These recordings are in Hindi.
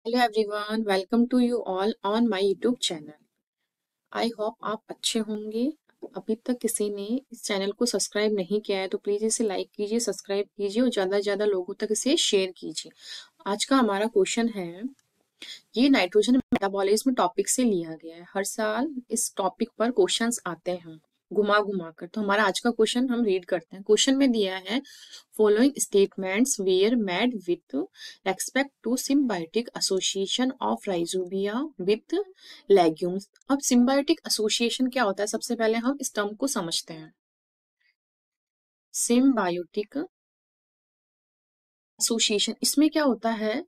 Hello everyone, welcome to you all on my YouTube channel. I hope आप अच्छे होंगे। अभी तक किसी ने इस चैनल को सब्सक्राइब नहीं किया है तो प्लीज़ इसे लाइक कीजिए, सब्सक्राइब कीजिए और ज़्यादा से ज़्यादा लोगों तक इसे शेयर कीजिए। आज का हमारा क्वेश्चन है, ये नाइट्रोजन मेटाबॉलिज्म टॉपिक से लिया गया है। हर साल इस टॉपिक पर क्वेश्चंस आते हैं घुमा घुमा कर। तो हमारा आज का क्वेश्चन हम रीड करते हैं। क्वेश्चन में दिया है, following statements were made with respect to symbiotic association of rhizobia with legumes. अब सिम्बायोटिक एसोसिएशन क्या होता है, सबसे पहले हम इस टर्म को समझते हैं। सिम्बायोटिक एसोसिएशन, इसमें क्या होता है,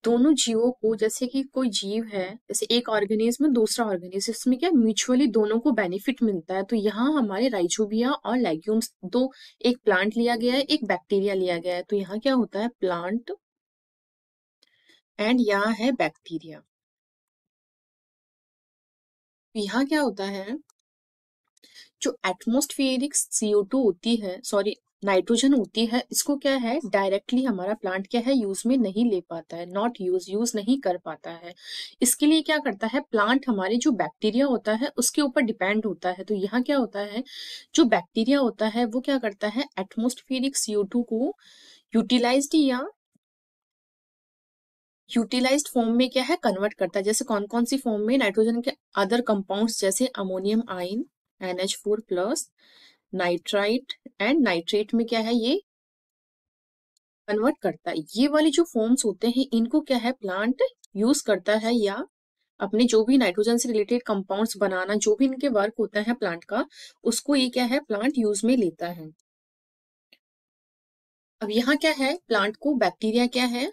दोनों जीवों को, जैसे कि कोई जीव है, जैसे एक ऑर्गेनिज्म दूसरा ऑर्गेनिज्म, इसमें क्या म्यूचुअली दोनों को बेनिफिट मिलता है। तो यहाँ हमारे राइजोबिया और लेग्यूम्स दो, एक प्लांट लिया गया है, एक बैक्टीरिया लिया गया है। तो यहाँ क्या होता है, प्लांट एंड यहाँ है बैक्टीरिया। यहाँ क्या होता है, जो एटमोस्फेरिक CO2 होती है, सॉरी नाइट्रोजन होती है, इसको क्या है डायरेक्टली हमारा प्लांट क्या है यूज में नहीं ले पाता है, नॉट यूज नहीं कर पाता है। इसके लिए क्या करता है, प्लांट हमारे जो बैक्टीरिया होता है उसके ऊपर डिपेंड होता है। तो यहाँ क्या होता है, जो बैक्टीरिया होता है वो क्या करता है, एटमोस्फेरिक CO2 को यूटिलाइज्ड या यूटिलाइज्ड फॉर्म में क्या है कन्वर्ट करता है। जैसे कौन कौन सी फॉर्म में, नाइट्रोजन के अदर कंपाउंड्स जैसे ammonium ion NH4+ nitrite and nitrate में क्या है ये कन्वर्ट करता है। ये वाले जो फॉर्म्स होते हैं इनको क्या है प्लांट यूज करता है, या अपने जो भी नाइट्रोजन से रिलेटेड कंपाउंड्स बनाना, जो भी इनके वर्क होता है प्लांट का, उसको ये क्या है प्लांट यूज में लेता है। अब यहाँ क्या है, प्लांट को बैक्टीरिया क्या है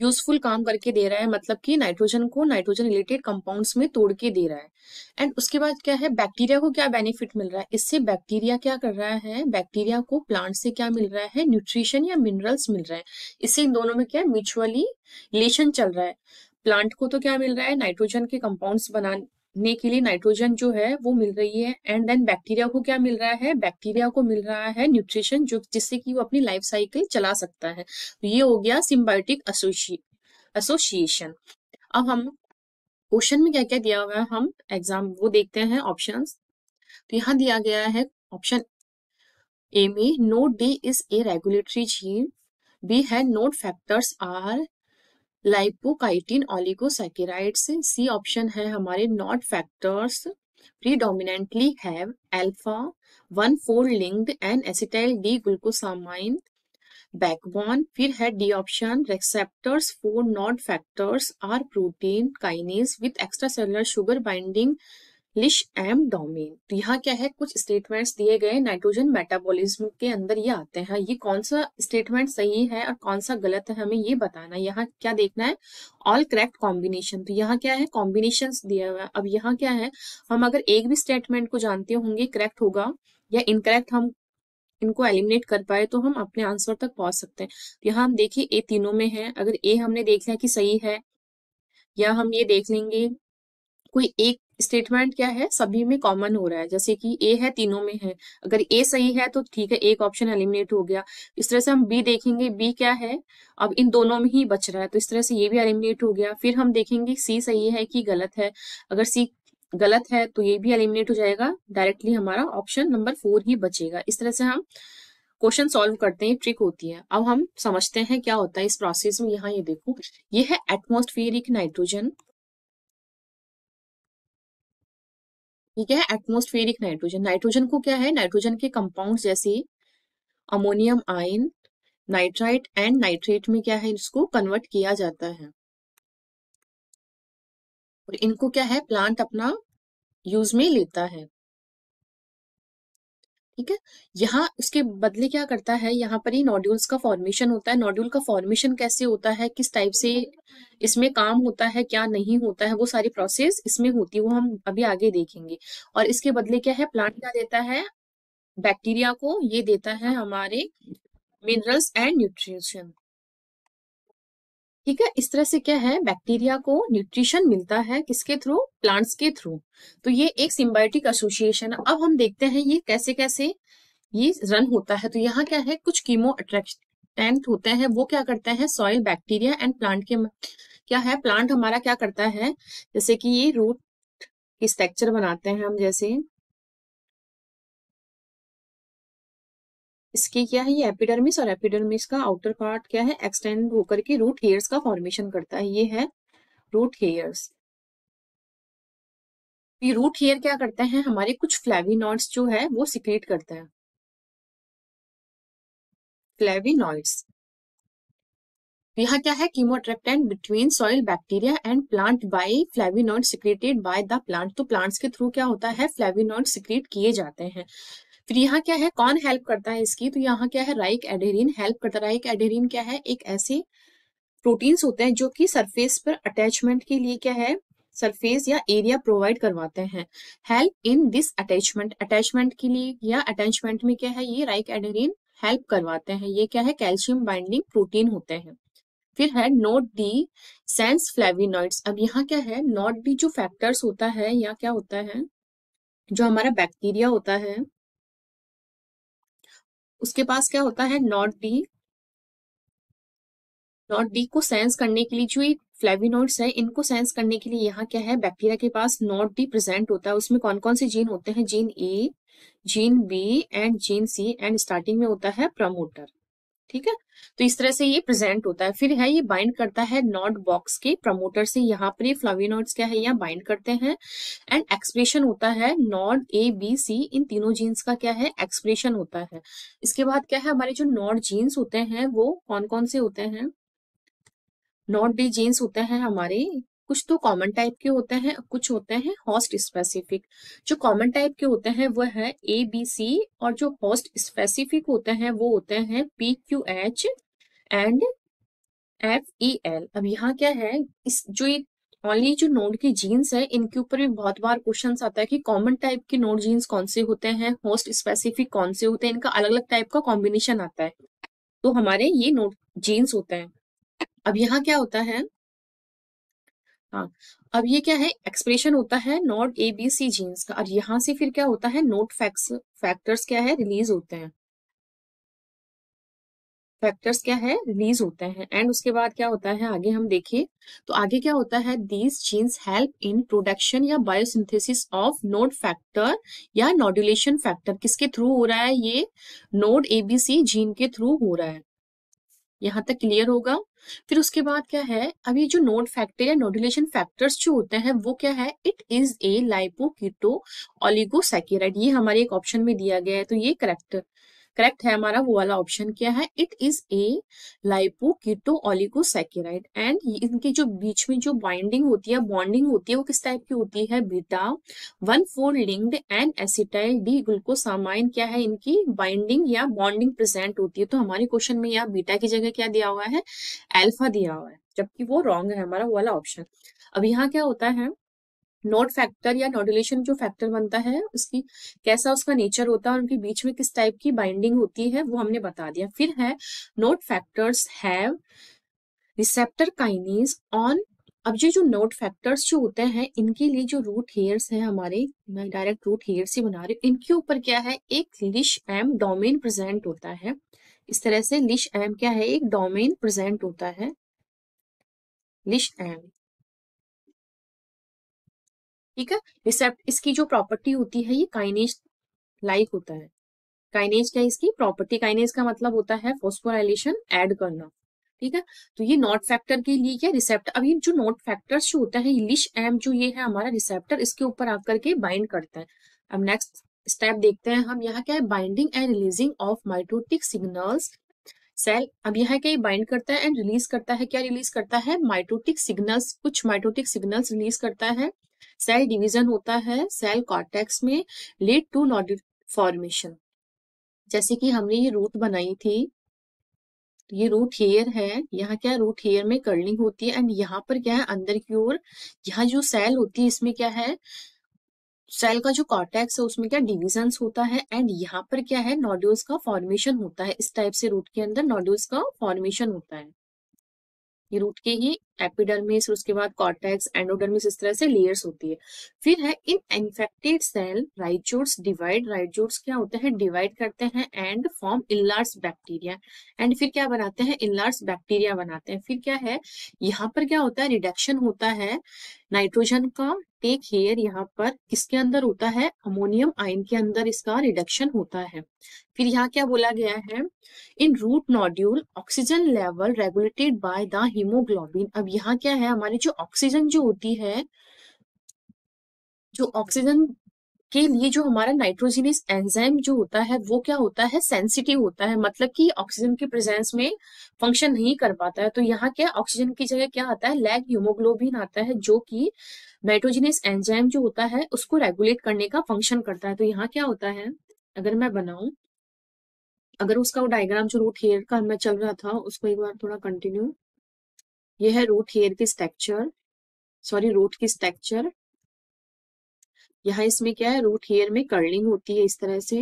यूजफुल काम करके दे रहा है, मतलब कि नाइट्रोजन को नाइट्रोजन रिलेटेड कंपाउंड्स में तोड़ के दे रहा है। एंड उसके बाद क्या है, बैक्टीरिया को क्या बेनिफिट मिल रहा है, इससे बैक्टीरिया क्या कर रहा है, बैक्टीरिया को प्लांट से क्या मिल रहा है, न्यूट्रिशन या मिनरल्स मिल रहा है। इससे इन दोनों में क्या म्यूचुअली रिलेशन चल रहा है। प्लांट को तो क्या मिल रहा है, नाइट्रोजन के कंपाउंड्स बनाने के लिए नाइट्रोजन जो है वो मिल रही है। एंड देन बैक्टीरिया को क्या मिल रहा है, बैक्टीरिया को मिल रहा है न्यूट्रिशन, जो जिससे कि वो अपनी लाइफ साइकिल चला सकता है। तो ये हो गया सिम्बायोटिक एसोसिएशन। अब हम क्वेश्चन में क्या क्या दिया हुआ है, हम एग्जाम वो देखते हैं ऑप्शंस। तो यहाँ दिया गया है ऑप्शन ए में, nod D is a regulatory gene, B है nod factors are lipochitin oligosaccharides, C option है हमारे nod factors predominantly have alpha 1,4 linked and acetyl D glucosamine backbone। फिर है D option, receptors for nod factors are protein kinase with extracellular sugar binding LysM domain. तो यहाँ क्या है, कुछ स्टेटमेंट्स दिए गए नाइट्रोजन मेटाबॉलिज्म के अंदर ये आते हैं। ये कौन सा स्टेटमेंट सही है और कौन सा गलत है हमें ये बताना है। यहाँ क्या देखना है, ऑल करेक्ट कॉम्बिनेशन। तो यहाँ क्या है, कॉम्बिनेशन दिया हुआ है। अब यहाँ क्या है, हम अगर एक भी स्टेटमेंट को जानते होंगे करेक्ट होगा या इनकरेक्ट, हम इनको एलिमिनेट कर पाए तो हम अपने आंसर तक पहुंच सकते हैं। तो यहाँ हम देखिए ए तीनों में है, अगर ए हमने देख लिया कि सही है, या हम ये देख लेंगे कोई एक स्टेटमेंट क्या है सभी में कॉमन हो रहा है, जैसे कि ए है तीनों में है, अगर ए सही है तो ठीक है, एक ऑप्शन एलिमिनेट हो गया। इस तरह से हम बी देखेंगे, बी क्या है अब इन दोनों में ही बच रहा है, तो इस तरह से ये भी एलिमिनेट हो गया। फिर हम देखेंगे सी सही है कि गलत है, अगर सी गलत है तो ये भी एलिमिनेट हो जाएगा, डायरेक्टली हमारा ऑप्शन नंबर 4 ही बचेगा। इस तरह से हम क्वेश्चन सॉल्व करते हैं, ट्रिक होती है। अब हम समझते हैं क्या होता है इस प्रोसेस में। यहाँ ये देखो, ये है एटमॉस्फेरिक नाइट्रोजन, ठीक है, एटमॉस्फेरिक नाइट्रोजन। नाइट्रोजन को क्या है, नाइट्रोजन के कंपाउंड जैसे ammonium ion, nitrite and nitrate में क्या है, इसको कन्वर्ट किया जाता है और इनको क्या है प्लांट अपना यूज में लेता है, ठीक है। यहाँ उसके बदले क्या करता है, यहाँ पर ही नोड्यूल्स का फॉर्मेशन होता है। नोड्यूल का फॉर्मेशन कैसे होता है, किस टाइप से इसमें काम होता है, क्या नहीं होता है, वो सारी प्रोसेस इसमें होती है, वो हम अभी आगे देखेंगे। और इसके बदले क्या है, प्लांट क्या देता है, बैक्टीरिया को ये देता है हमारे मिनरल्स एंड न्यूट्रिशन, ठीक है। इस तरह से क्या है, बैक्टीरिया को न्यूट्रिशन मिलता है किसके थ्रू, प्लांट्स के थ्रू। तो ये एक सिम्बायोटिक एसोसिएशन है। अब हम देखते हैं ये कैसे कैसे ये रन होता है। तो यहाँ क्या है, कुछ कीमो टेंथ होते हैं वो क्या करते हैं, सॉइल बैक्टीरिया एंड प्लांट के क्या है, प्लांट हमारा क्या करता है, जैसे कि ये रूट की स्ट्रक्चर बनाते हैं हम, जैसे इसकी क्या है, ये एपिडर्मिस, और एपिडर्मिस का आउटर पार्ट क्या है, एक्सटेंड होकर के रूट हेयर्स का फॉर्मेशन करता है, ये है रूट हेयर्स। ये रूट हेयर क्या करते हैं, हमारे कुछ फ्लेविनॉइड्स जो है वो सिक्रेट करते हैं, फ्लेविनॉइड्स। यहाँ क्या है, chemoattractant between soil bacteria and plant by flavonoid secreted by the plant. तो प्लांट्स के थ्रू क्या होता है, फ्लेविनॉइड सिक्रेट किए जाते हैं। फिर यहाँ क्या है, कौन हेल्प करता है इसकी, तो यहाँ क्या है, राइक एडेरिन हेल्प करता है। राइक एडेरिन क्या है, एक ऐसे प्रोटीन्स होते हैं जो कि सरफेस पर अटैचमेंट के लिए क्या है, सरफेस या एरिया प्रोवाइड करवाते हैं। Help in this attachment, attachment के लिए या अटैचमेंट में क्या है, ये राइक एडेरिन हेल्प करवाते हैं। ये क्या है, कैल्शियम बाइंडिंग प्रोटीन होते हैं। फिर है नोट डी सेंस फ्लेविनॉइड्स। अब यहाँ क्या है, नोट डी जो फैक्टर्स होता है, या क्या होता है, जो हमारा बैक्टीरिया होता है उसके पास क्या होता है, नोट डी। नोट डी को सेंस करने के लिए जो ये फ्लेविनोइड्स है, इनको सेंस करने के लिए यहाँ क्या है, बैक्टीरिया के पास नोट डी प्रेजेंट होता है। उसमें कौन कौन से जीन होते हैं, gene A, gene B and gene C, and starting में होता है प्रमोटर। ठीक है, तो इस तरह से ये प्रेजेंट होता है। फिर है, ये बाइंड करता है नॉट बॉक्स के प्रमोटर से, यहाँ पर ये फ्लाविनोइड्स क्या है, यहाँ बाइंड करते हैं। एंड एक्सप्रेशन होता है नॉड ए बी सी, इन तीनों जीन्स का क्या है, एक्सप्रेशन होता है। इसके बाद क्या है, हमारे जो नॉड जीन्स होते हैं वो कौन कौन से होते हैं, नॉट डी जीन्स होते हैं हमारे, कुछ तो कॉमन टाइप के होते हैं, कुछ होते हैं होस्ट स्पेसिफिक। जो कॉमन टाइप के होते हैं वो है ए बी सी, और जो होस्ट स्पेसिफिक होते हैं वो होते हैं P Q H and F E L. अब यहाँ क्या है, इस जो ये ओनली जो नोड की जीन्स है, इनके ऊपर भी बहुत बार क्वेश्चन आता है कि कॉमन टाइप के नोड जीन्स कौन से होते हैं, होस्ट स्पेसिफिक कौन से होते हैं, इनका अलग अलग टाइप का कॉम्बिनेशन आता है। तो हमारे ये नोड जीन्स होते हैं। अब यहाँ क्या होता है, हाँ, अब ये क्या है, एक्सप्रेशन होता है nod A B C genes का, और यहाँ से फिर क्या होता है, नोड फैक्टर्स क्या है, रिलीज होते हैं, फैक्टर्स क्या है, रिलीज होते हैं। एंड उसके बाद क्या होता है, आगे हम देखें तो आगे क्या होता है, these genes help in production या बायोसिंथेसिस ऑफ नोड फैक्टर या नोडुलेशन फैक्टर। किसके थ्रू हो रहा है, ये नोड एबीसी जीन के थ्रू हो रहा है। यहाँ तक क्लियर होगा। फिर उसके बाद क्या है, अब ये जो नोड फैक्टर या नोडुलेशन फैक्टर्स जो होते हैं वो क्या है, इट इज ए लाइपोकीटो ऑलिगोसैकेराइड। ये हमारे एक ऑप्शन में दिया गया है, तो ये करेक्ट है हमारा वो वाला ऑप्शन, क्या है, इट इज ए लाइपोकीटो ऑलिगोसैकेराइड। एंड इनके जो बीच में जो बाइंडिंग होती है, बॉन्डिंग होती है, वो किस टाइप की होती है, beta 1,4 linked and acetyl D glucosamine, क्या है, इनकी बाइंडिंग या बॉन्डिंग प्रेजेंट होती है। तो हमारे क्वेश्चन में यहाँ बीटा की जगह क्या दिया हुआ है, अल्फा दिया हुआ है, जबकि वो रॉन्ग है हमारा वो वाला ऑप्शन। अब यहाँ क्या होता है, नोड फैक्टर या नोडुलेशन जो फैक्टर बनता है उसकी कैसा उसका नेचर होता है, और उनके बीच में किस टाइप की बाइंडिंग होती है वो हमने बता दिया। फिर है, node factors have receptor kinase on. अब ये जो नोड फैक्टर्स जो होते हैं, इनके लिए जो रूट हेयर्स है हमारे, मैं डायरेक्ट रूट हेयर्स ही बना रही हूँ, इनके ऊपर क्या है, एक लिश एम डोमेन प्रेजेंट होता है। इस तरह से लिश एम क्या है, एक डोमेन प्रेजेंट होता है, लिश एम। ठीक है, रिसेप्ट इसकी जो प्रॉपर्टी होती है, ये काइनेज लाइक होता है। काइनेज क्या है, इसकी प्रॉपर्टी, काइनेज का मतलब होता है फॉस्फोराइलेशन ऐड करना। ठीक है, तो ये नॉट फैक्टर के लिए क्या, रिसेप्टर। अब ये जो नॉट फैक्टर्स जो होता है, लिश एम जो ये है हमारा रिसेप्टर, इसके ऊपर आकर के बाइंड करता है। अब नेक्स्ट स्टेप देखते हैं हम, यहाँ क्या है, binding and releasing of mitotic signals cell. अब यहाँ क्या, बाइंड करता है एंड रिलीज करता है, क्या रिलीज करता है, माइटोटिक सिग्नल्स, कुछ माइटोटिक सिग्नल्स रिलीज करता है। सेल डिवीजन होता है सेल कॉर्टेक्स में, लीड टू नोडुल फॉर्मेशन। जैसे कि हमने ये रूट बनाई थी, तो ये रूट हेयर है, यहाँ क्या है, रूट हेयर में कर्लिंग होती है, एंड यहाँ पर क्या है, अंदर की ओर यहाँ जो सेल होती है, इसमें क्या है, सेल का जो कॉर्टेक्स है उसमें क्या डिविजन्स होता है, एंड यहाँ पर क्या है, नोड्यूल्स का फॉर्मेशन होता है। इस टाइप से रूट के अंदर नोड्यूल्स का फॉर्मेशन होता है, ये रूट के ही एपिडर्मिस, उसके बाद कॉर्टेक्स, एंडोडर्मिस, इस तरह से लेयर्स होती है। फिर है इन infected cell rhizoids divide, rhizoids क्या होते हैं, डिवाइड करते हैं and form enlarge bacteria, and फिर क्या बनाते हैं, इनलार्ज बैक्टीरिया बनाते हैं। फिर क्या है, यहाँ पर क्या होता है, रिडक्शन होता है नाइट्रोजन का। टेक हेयर, यहाँ पर किसके अंदर होता है, अमोनियम आयन के अंदर इसका रिडक्शन होता है। फिर यहाँ क्या बोला गया है, in root nodule oxygen level regulated by the haemoglobin. अब यहाँ क्या है, हमारी जो ऑक्सीजन जो होती है, जो ऑक्सीजन के लिए जो हमारा नाइट्रोजिनस एंजाइम जो होता है वो क्या होता है, सेंसिटिव होता है, मतलब कि ऑक्सीजन के प्रेजेंस में फंक्शन नहीं कर पाता है। तो यहाँ क्या, ऑक्सीजन की जगह क्या आता है, लैग हीमोग्लोबिन आता है, जो कि नाइट्रोजिनस एंजाइम जो होता है उसको रेगुलेट करने का फंक्शन करता है। तो यहाँ क्या होता है, अगर मैं बनाऊं, अगर उसका वो डायग्राम जो रूट हेयर का मैं चल रहा था उसको एक बार थोड़ा कंटिन्यू, ये है रूट हेयर की स्ट्रक्चर, सॉरी रूट की स्ट्रक्चर। यहाँ इसमें क्या है, रूट हेयर में कर्लिंग होती है, इस तरह से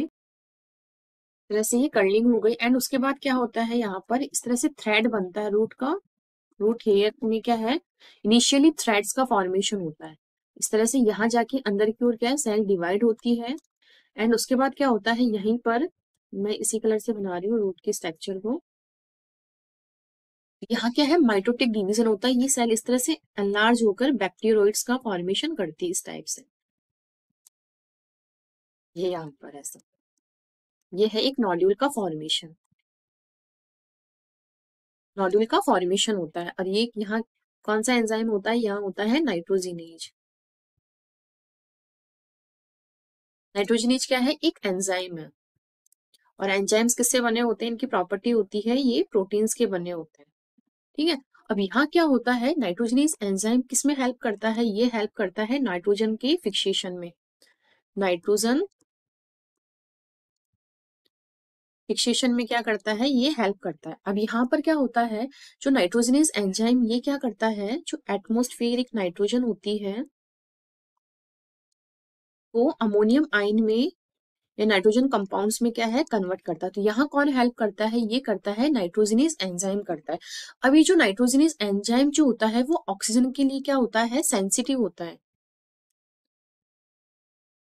ये कर्लिंग हो गई। एंड उसके बाद क्या होता है, यहाँ पर इस तरह से थ्रेड बनता है रूट का। रूट हेयर में क्या है, इनिशियली थ्रेड्स का फॉर्मेशन होता है, इस तरह से यहाँ जाके अंदर की ओर क्या है, सेल डिवाइड होती है। एंड उसके बाद क्या होता है, यहीं पर मैं इसी कलर से बना रही हूँ रूट के स्ट्रक्चर को। यहाँ क्या है, माइटोटिक डिवीजन होता है, ये सेल इस तरह से एनलार्ज होकर बैक्टीरियोइड्स का फॉर्मेशन करती है, इस टाइप से। ये यहाँ पर ऐसा, ये है एक नॉड्यूल का फॉर्मेशन, नॉड्यूल का फॉर्मेशन होता है। और ये यहाँ कौन सा एंजाइम होता है, यहाँ होता है नाइट्रोजिनेज। नाइट्रोजिनेज क्या है, एक एंजाइम है। और एंजाइम्स किससे बने होते हैं, इनकी प्रॉपर्टी होती है ये प्रोटीन्स के बने होते हैं, ठीक है। अब यहाँ क्या होता है, नाइट्रोजनेस एंजाइम किस में हेल्प करता है, ये हेल्प करता है नाइट्रोजन के फिक्सेशन में। नाइट्रोजन फिक्सेशन में क्या करता है, ये हेल्प करता है। अब यहाँ पर क्या होता है, जो नाइट्रोजनेस एंजाइम ये क्या करता है, जो एटमोस्फेरिक नाइट्रोजन होती है वो अमोनियम आयन में या नाइट्रोजन कंपाउंड्स में क्या है, कन्वर्ट करता है। तो यहाँ कौन हेल्प करता है, ये करता है नाइट्रोजनेस एंजाइम करता है। अब ये जो नाइट्रोजनेस एंजाइम जो होता है वो ऑक्सीजन के लिए क्या होता है, सेंसिटिव होता है।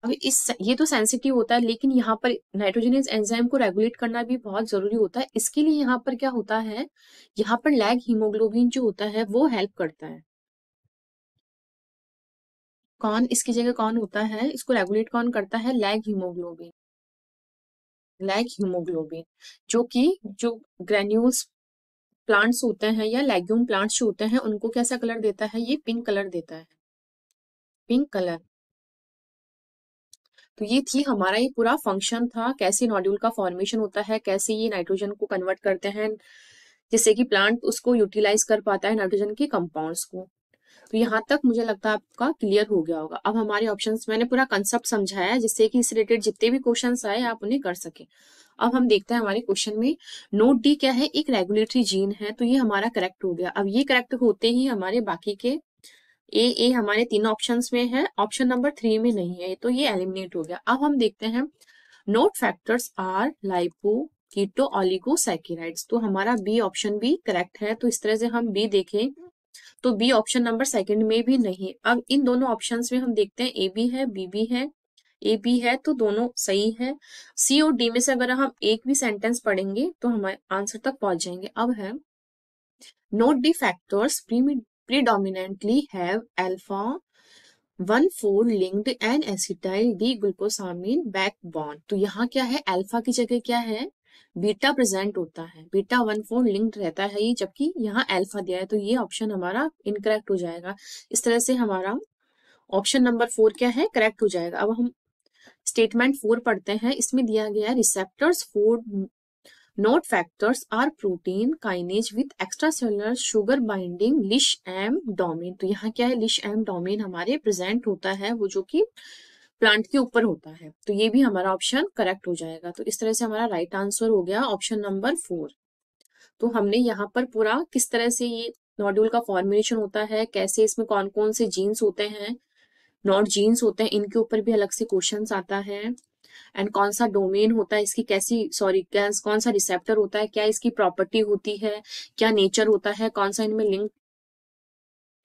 अब ये तो सेंसिटिव होता है, लेकिन यहाँ पर नाइट्रोजनेस एंजाइम को रेगुलेट करना भी बहुत जरूरी होता है। इसके लिए यहाँ पर क्या होता है, यहाँ पर लैग हीमोग्लोबिन जो होता है वो हेल्प करता है। कौन इसकी जगह कौन होता है, इसको रेगुलेट कौन करता है, लैग हीमोग्लोबिन। लैग हीमोग्लोबिन जो कि जो ग्रेन्यूल्स प्लांट्स होते हैं या लेग्यूम प्लांट्स जो होते हैं उनको कैसा कलर देता है, ये पिंक कलर देता है, पिंक कलर। तो ये थी हमारा, ये पूरा फंक्शन था, कैसे नोड्यूल का फॉर्मेशन होता है, कैसे ये नाइट्रोजन को कन्वर्ट करते हैं जिससे कि प्लांट उसको यूटिलाइज कर पाता है नाइट्रोजन के कंपाउंड्स को। तो यहाँ तक मुझे लगता है आपका क्लियर हो गया होगा। अब हमारे ऑप्शंस, मैंने पूरा कंसेप्ट समझाया है जिससे कि इस रिलेटेड जितने भी क्वेश्चंस आए आप उन्हें कर सके। अब हम देखते हैं हमारे क्वेश्चन में, नोट डी क्या है, एक रेगुलेटरी जीन है, तो ये हमारा करेक्ट हो गया। अब ये करेक्ट होते ही हमारे बाकी के ए हमारे तीन ऑप्शंस में है, ऑप्शन नंबर 3 में नहीं है, तो ये एलिमिनेट हो गया। अब हम देखते हैं, नोट फैक्टर्स आर लाइपो कीटो ऑलिगोसैकेराइड्स, तो हमारा बी ऑप्शन भी करेक्ट है। तो इस तरह से हम बी देखें तो बी ऑप्शन नंबर सेकंड में भी नहीं। अब इन दोनों ऑप्शंस में हम देखते हैं, ए बी है, बी भी है, ए बी है, तो दोनों सही है। सी और डी में से अगर हम एक भी सेंटेंस पढ़ेंगे तो हम आंसर तक पहुंच जाएंगे। अब है, note D factors predominantly have alpha 1,4 linked and acetyl D-glucosamine backbone। तो यहाँ क्या है, अल्फा की जगह क्या है, बीटा प्रेजेंट होता है, बीटा 1,4 लिंक्ड रहता है ये, जबकि यहाँ अल्फा दिया है, तो ये ऑप्शन हमारा इनकरेक्ट हो जाएगा। इस तरह से हमारा ऑप्शन नंबर 4 क्या है, करेक्ट हो जाएगा। अब हम स्टेटमेंट 4 पढ़ते हैं, इसमें दिया गया receptors for nod factors are protein kinase with extracellular sugar binding LysM domain. तो यहाँ क्या है, लिश एम डोमेन हमारे प्रेजेंट होता है, वो जो कि प्लांट के ऊपर होता है, तो ये भी हमारा ऑप्शन करेक्ट हो जाएगा। तो इस तरह से हमारा राइट आंसर हो गया ऑप्शन नंबर 4। तो हमने यहाँ पर पूरा किस तरह से ये नोड्यूल का फॉर्मेशन होता है, कैसे इसमें कौन कौन से जीन्स होते हैं, नॉट जीन्स होते हैं, इनके ऊपर भी अलग से क्वेश्चंस आता है। एंड कौन सा डोमेन होता है इसकी, कैसी सॉरी कौन सा रिसेप्टर होता है, क्या इसकी प्रॉपर्टी होती है, क्या नेचर होता है, कौन सा इनमें लिंक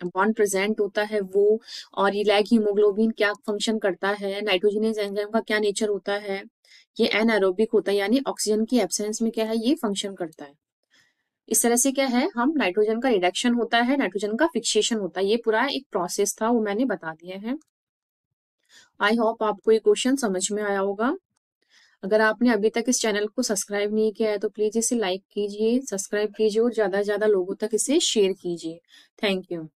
बॉन्ड प्रेजेंट होता है वो, और ये लैग हीमोग्लोबिन क्या फंक्शन करता है, नाइट्रोजनेज एंजाइम का क्या नेचर होता है, ये एनारोबिक होता है यानी ऑक्सीजन की एब्सेंस में क्या है ये फंक्शन करता है। इस तरह से क्या है, हम नाइट्रोजन का रिडक्शन होता है, नाइट्रोजन का फिक्सेशन होता है, ये पूरा एक प्रोसेस था वो मैंने बता दिया है। आई होप आपको ये क्वेश्चन समझ में आया होगा। अगर आपने अभी तक इस चैनल को सब्सक्राइब नहीं किया है तो प्लीज इसे लाइक कीजिए, सब्सक्राइब कीजिए और ज्यादा से ज्यादा लोगों तक इसे शेयर कीजिए। Thank you.